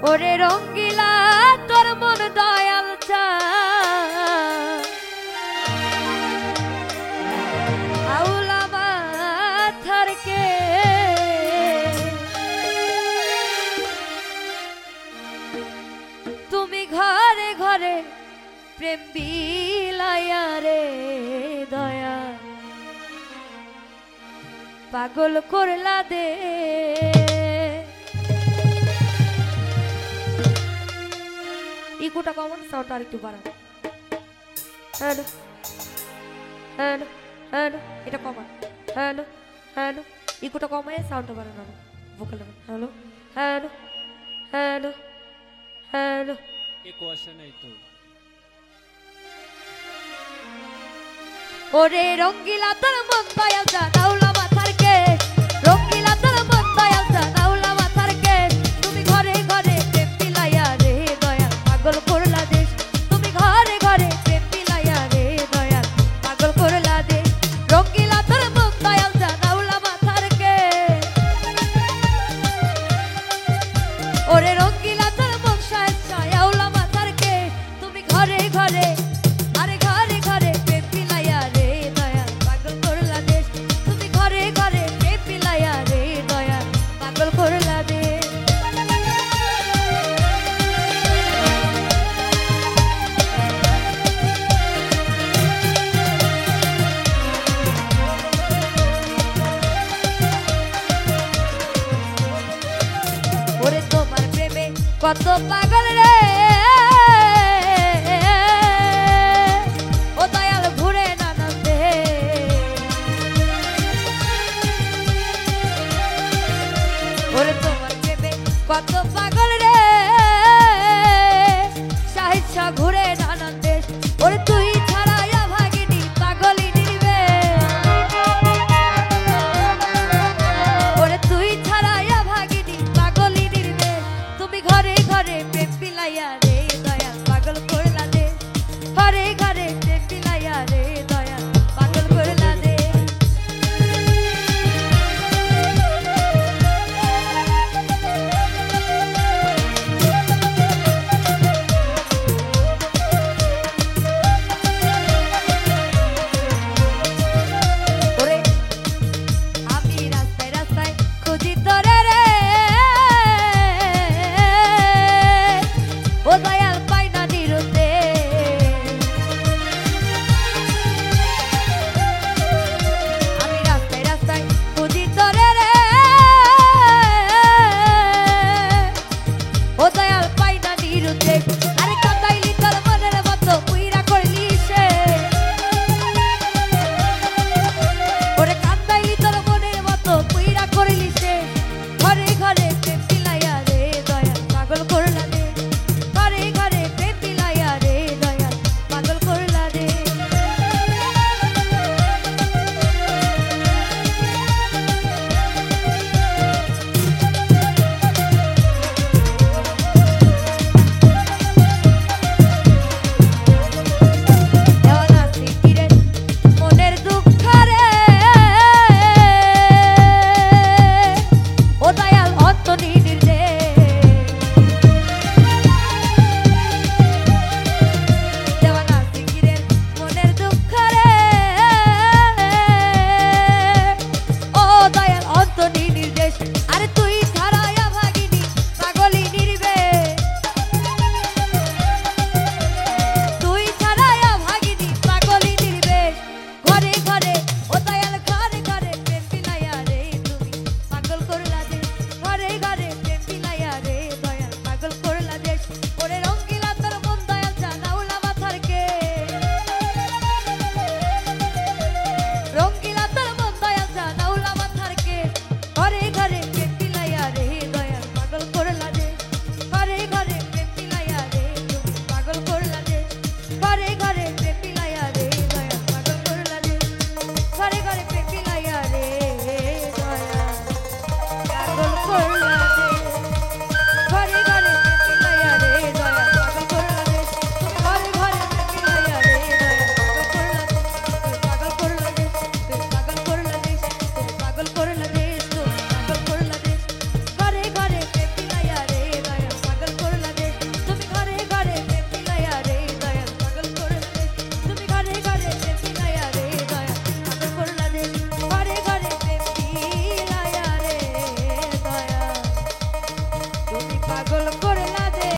ওরে রঙ্গিলা তোর মন দয়াল চা আউলা মাথারকে তুমি ঘরে ঘরে প্রেম বিলাইয়া রে দয়া পাগল করলা দে ইকোটা কমন সাউন্ড আর একটু বাড়ান হ্যালো হ্যালো হ্যালো এটা কমান হ্যালো হ্যালো ইকোটা কমায় সাউন্ডটা বাড়ানো vocal hello hello hello hello echo আসে নাই তো ওরে রঙ্গিলা তোর মন দয়াল জানাউলা মাথারকে রঙ্গিলা তোর মন দয়াল জানাউলা মাথারকে তুমি ঘরে ঘরে প্রেম বিলাইয়া রে দয়াল পাগল করলা দেশ তুমি ঘরে ঘরে প্রেম বিলাইয়া রে দয়াল পাগল করলা দেশ রঙ্গিলা তোর মন দয়াল জানাউলা মাথারকে ওরে রঙ্গিলা তোর মন সায়াউলা মাথারকে তুমি ঘরে ঘরে আরে ঘরে ঘরে প্রেম বিলাইয়া রে দয়াল পাগল করলা দেশ তুমি ঘরে ঘরে প্রেম বিলাইয়া রে দয়াল পাগল করলা দেশ ওরে তোমার প্রেমে কত পাগল রে ও দয়াল ঘুরে নানান দে ওরে তোমার প্রেমে কত পাগল রে সাহিত্য ঘুরে